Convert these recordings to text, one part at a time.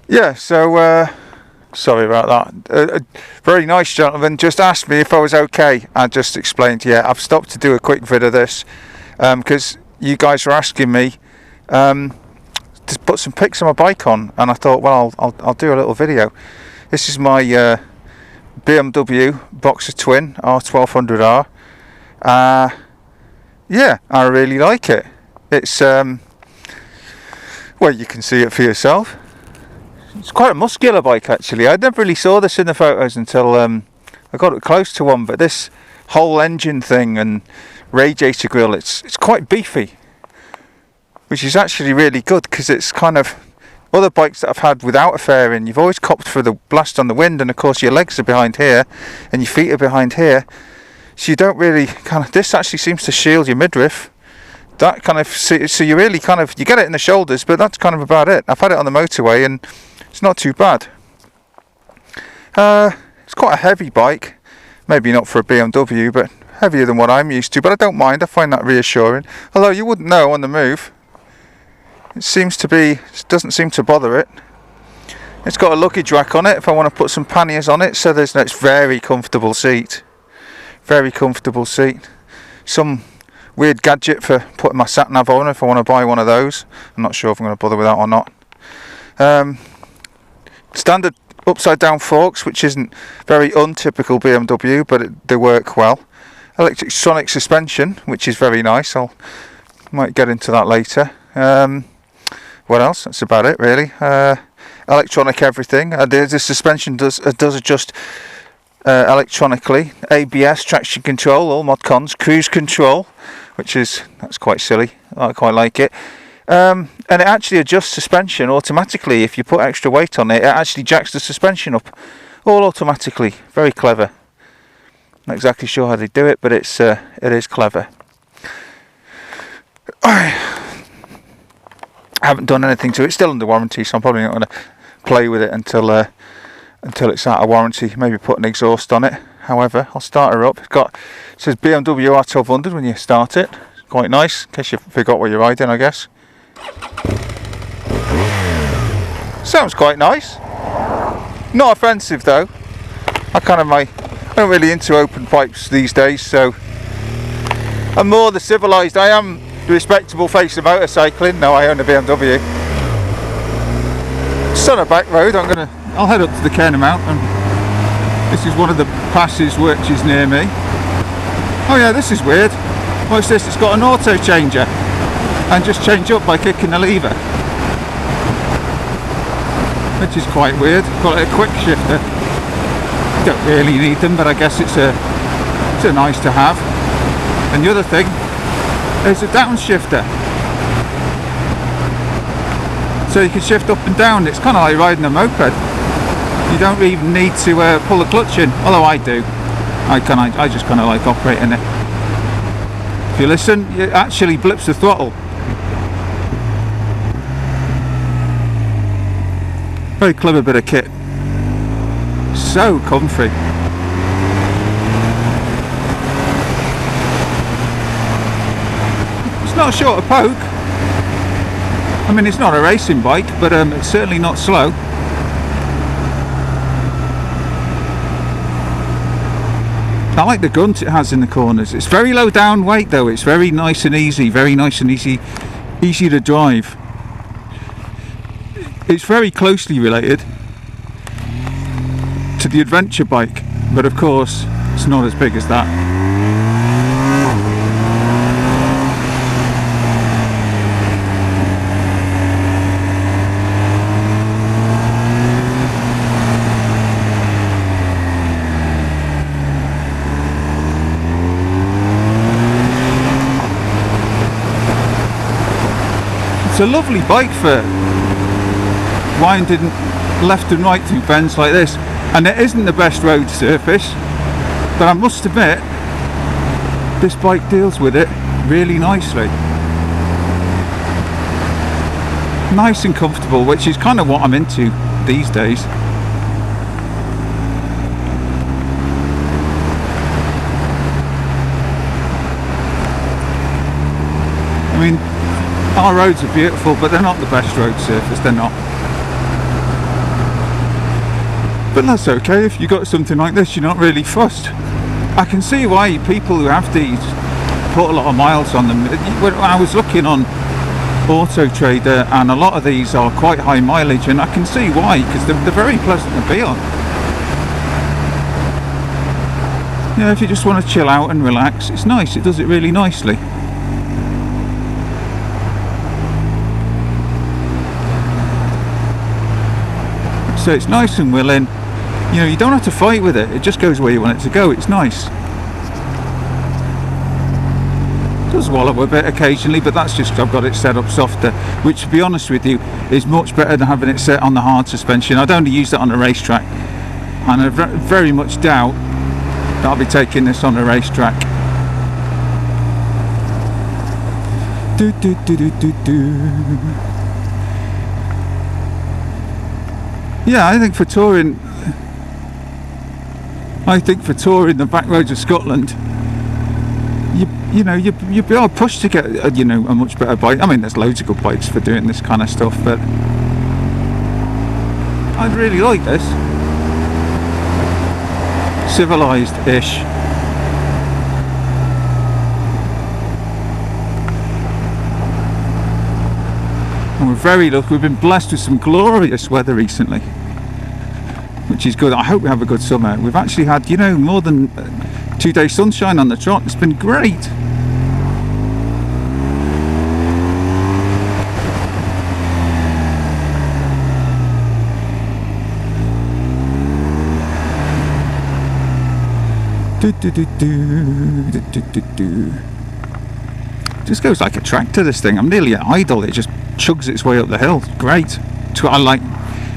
Yeah, so sorry about that. A very nice gentleman just asked me if I was okay. I just explained, yeah, I've stopped to do a quick vid of this because you guys were asking me to put some pics of my bike on, and I thought, well, I'll do a little video. This is my BMW Boxer Twin R1200R. Yeah, I really like it. It's well, you can see it for yourself. It's quite a muscular bike, actually. I never really saw this in the photos until I got it close to one. But this whole engine thing and radiator grille, it's quite beefy, which is actually really good, because it's kind of other bikes that I've had without a fairing, you've always copped for the blast on the wind, and of course your legs are behind here and your feet are behind here, so you don't really this actually seems to shield your midriff. That kind of, so you really you get it in the shoulders, but that's kind of about it. I've had it on the motorway and it's not too bad. It's quite a heavy bike, maybe not for a BMW, but heavier than what I'm used to, but I don't mind. I find that reassuring, although you wouldn't know on the move. It doesn't seem to bother it. It's got a luggage rack on it if I want to put some panniers on it, so it's very comfortable seat. Very comfortable seat. Some weird gadget for putting my sat nav on if I want to buy one of those. I'm not sure if I'm going to bother with that or not. Standard upside down forks, which isn't very untypical BMW, but they work well. Electric sonic suspension, which is very nice. Might get into that later. What else? That's about it, really. Electronic everything. The suspension does adjust electronically. ABS, traction control, all mod cons. Cruise control, that's quite silly. I quite like it. And it actually adjusts suspension automatically. If you put extra weight on it, it actually jacks the suspension up all automatically. Very clever. Not exactly sure how they do it, but it is clever. I haven't done anything to it. It's still under warranty, so I'm probably not going to play with it until it's out of warranty. Maybe put an exhaust on it. However, I'll start her up. It says BMW R1200 when you start it. It's quite nice, in case you forgot what you're riding, I guess. Sounds quite nice. Not offensive though. I'm not really into open pipes these days, so I'm more the civilised. I am the respectable face of motorcycling. No, I own a BMW. It's on a back road. I'll head up to the Cairn Mount, and this is one of the passes which is near me. Oh yeah, this is weird. What's this? It's got an auto changer, and just change up by kicking the lever, which is quite weird. Call it a quick shifter. Don't really need them, but I guess it's a nice to have. And the other thing is a downshifter, so you can shift up and down. It's kind of like riding a moped. You don't even need to pull the clutch in, although I do. I just kind of like operating it. If you listen, it actually blips the throttle. Very clever bit of kit. So comfy. It's not short of poke. I mean, it's not a racing bike, but it's certainly not slow. I like the grunt it has in the corners. It's very low down weight though. It's very nice and easy. Very nice and easy to drive. It's very closely related to the adventure bike, but of course it's not as big as that. It's a lovely bike for winding left and right through bends like this, and it isn't the best road surface, but I must admit this bike deals with it really nicely. Nice and comfortable, which is kind of what I'm into these days. I mean, our roads are beautiful, but they're not the best road surface, they're not. But that's okay, if you got something like this, you're not really fussed. I can see why people who have these put a lot of miles on them. When I was looking on Auto Trader, and a lot of these are quite high mileage, and I can see why, because they're very pleasant to be on. Yeah, if you just want to chill out and relax, it's nice. It does it really nicely. So it's nice and willing. You know, you don't have to fight with it. It just goes where you want it to go. It's nice. It does wallow a bit occasionally, but that's just, I've got it set up softer, which, to be honest with you, is much better than having it set on the hard suspension. I'd only use that on a racetrack, and I very much doubt that I'll be taking this on a racetrack. Do do do do do do. Yeah, I think for touring the back roads of Scotland, you'd be all pushed to get a much better bike. I mean, there's loads of good bikes for doing this kind of stuff, but I'd really like this. Civilized-ish. And we're very lucky. We've been blessed with some glorious weather recently, which is good. I hope we have a good summer. We've actually had, more than 2 days sunshine on the trot. It's been great. Just goes like a tractor, this thing. I'm nearly at idle. It just chugs its way up the hill. Great. I like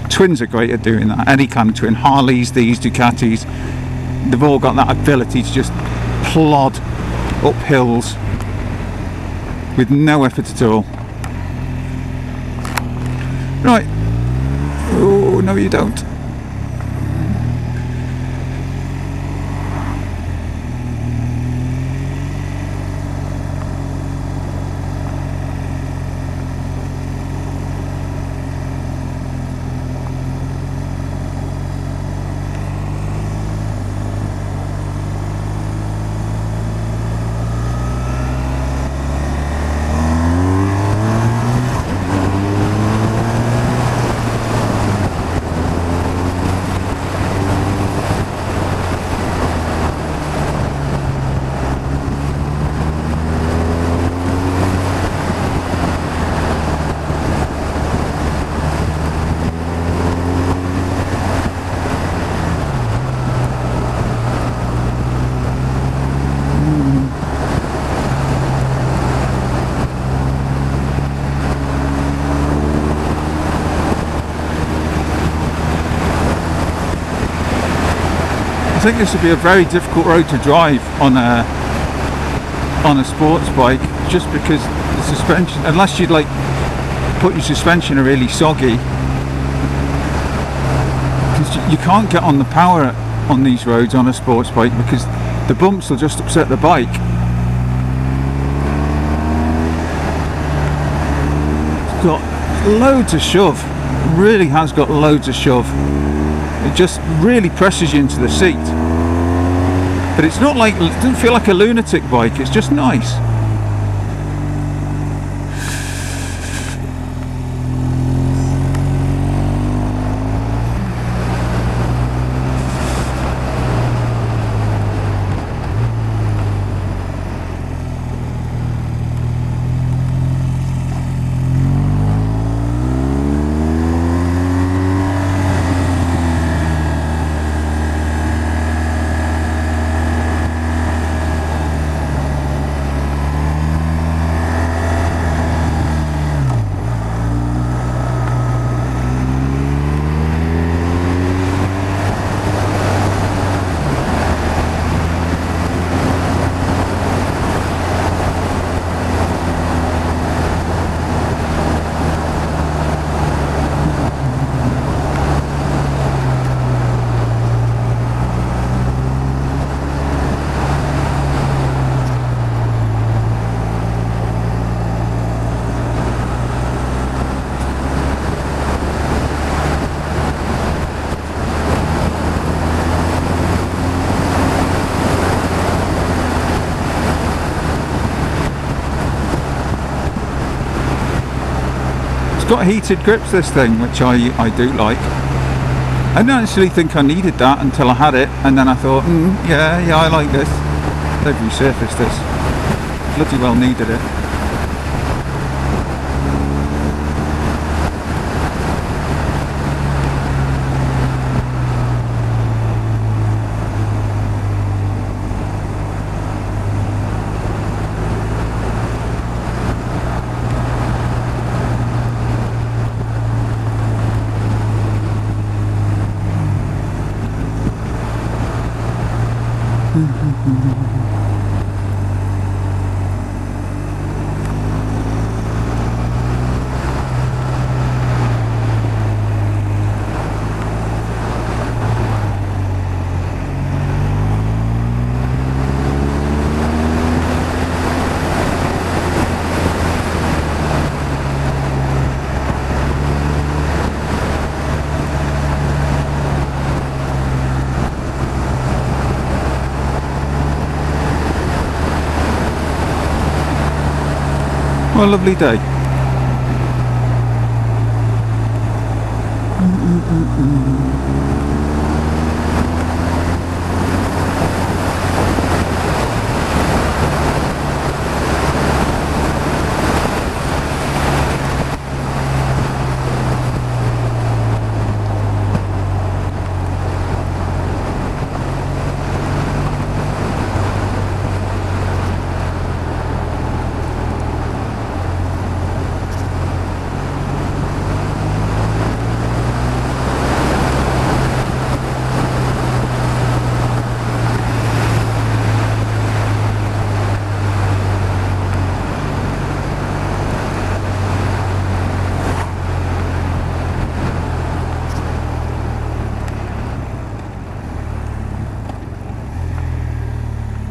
twins are great at doing that. Any kind of twin. Harleys, these Ducatis, they've all got that ability to just plod up hills with no effort at all. Right. Oh no, you don't. I think this would be a very difficult road to drive on a sports bike, just because the suspension, unless you'd like put your suspension really soggy, because you can't get on the power on these roads on a sports bike, because the bumps will just upset the bike. It's got loads of shove, it really has got loads of shove. It just really presses you into the seat. But it's not like, it doesn't feel like a lunatic bike, it's just nice. got heated grips, this thing, which I do like. I didn't actually think I needed that until I had it, and then I thought, yeah, I like this. They've resurfaced this. Bloody well needed it. What a lovely day.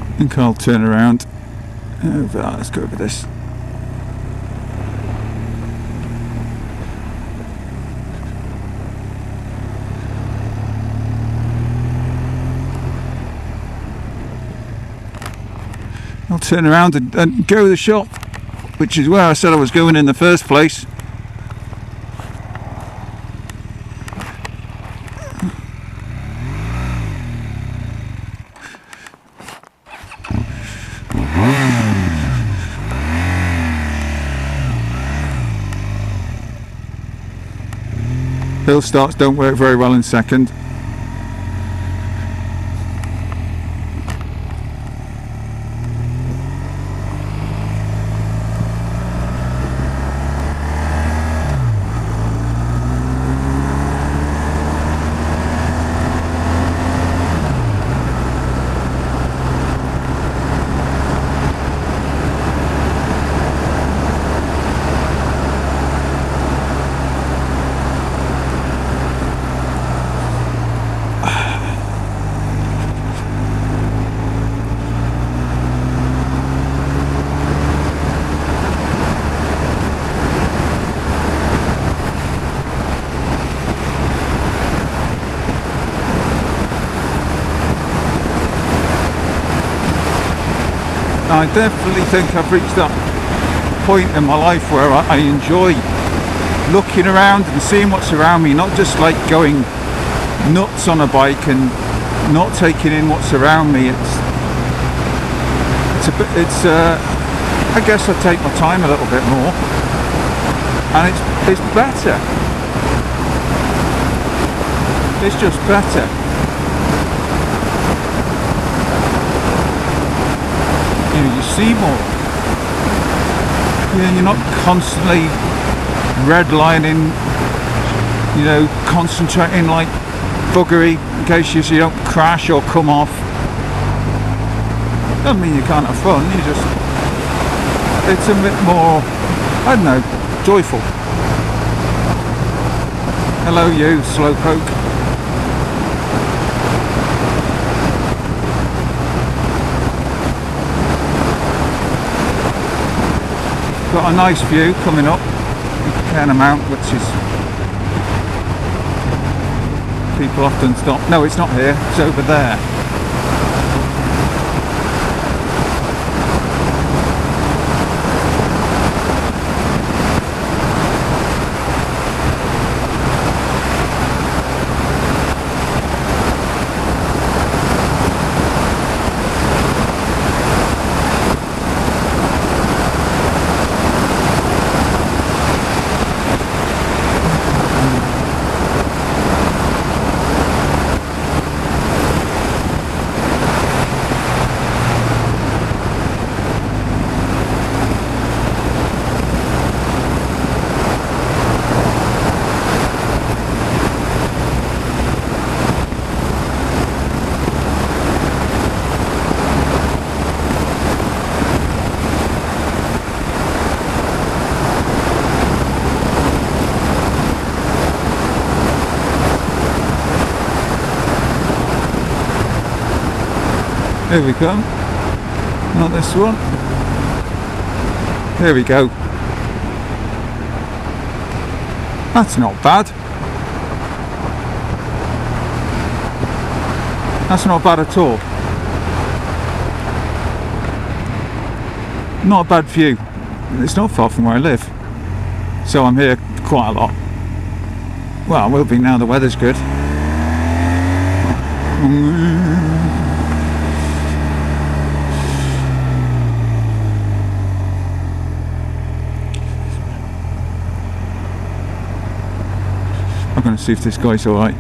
I think I'll turn around. Let's go over this. I'll turn around and go to the shop, which is where I said I was going in the first place. Hill starts don't work very well in second. I definitely think I've reached that point in my life where I enjoy looking around and seeing what's around me, not just like going nuts on a bike and not taking in what's around me. I guess I take my time a little bit more, and it's better. It's just better. You see more. You're not constantly redlining, concentrating like buggery in case you don't crash or come off. Doesn't mean you can't have fun, it's a bit more, I don't know, joyful. Hello you, slowpoke. Got a nice view coming up, Cairnmount, which is, people often stop. No, it's not here, it's over there. Here we go. Not this one. Here we go. That's not bad. That's not bad at all. Not a bad view. It's not far from where I live, so I'm here quite a lot. Well, I will be now the weather's good. I'm going to see if this guy's alright.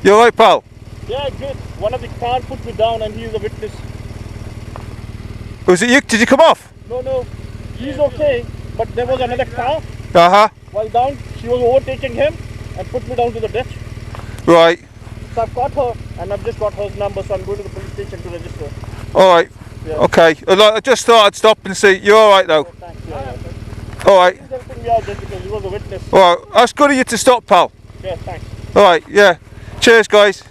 You alright, pal? Yeah, good. One of the car put me down and he is a witness. Was it you? Did you come off? No. He's okay, but there was another car. Uh-huh. While down, she was overtaking him and put me down to the ditch. Right. So I've got her and I've just got her number, so I'm going to the police station to register. Alright. Yeah. Okay. I just thought I'd stop and see. You're alright though? Oh, thanks. Yeah. Alright. He's helping me out just because he was a witness. Alright. That's good of you to stop, pal. Yeah, thanks. Alright, yeah. Cheers, guys.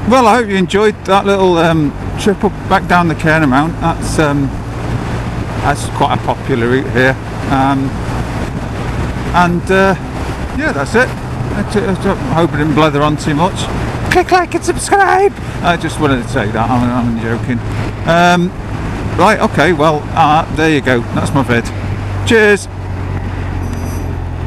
Well, I hope you enjoyed that little trip up back down the Cairn Mount. That's quite a popular route here, yeah, that's it. I hope I didn't blather on too much. Click like and subscribe. I just wanted to say that. I'm joking. Right, okay. Well, there you go. That's my vid. Cheers.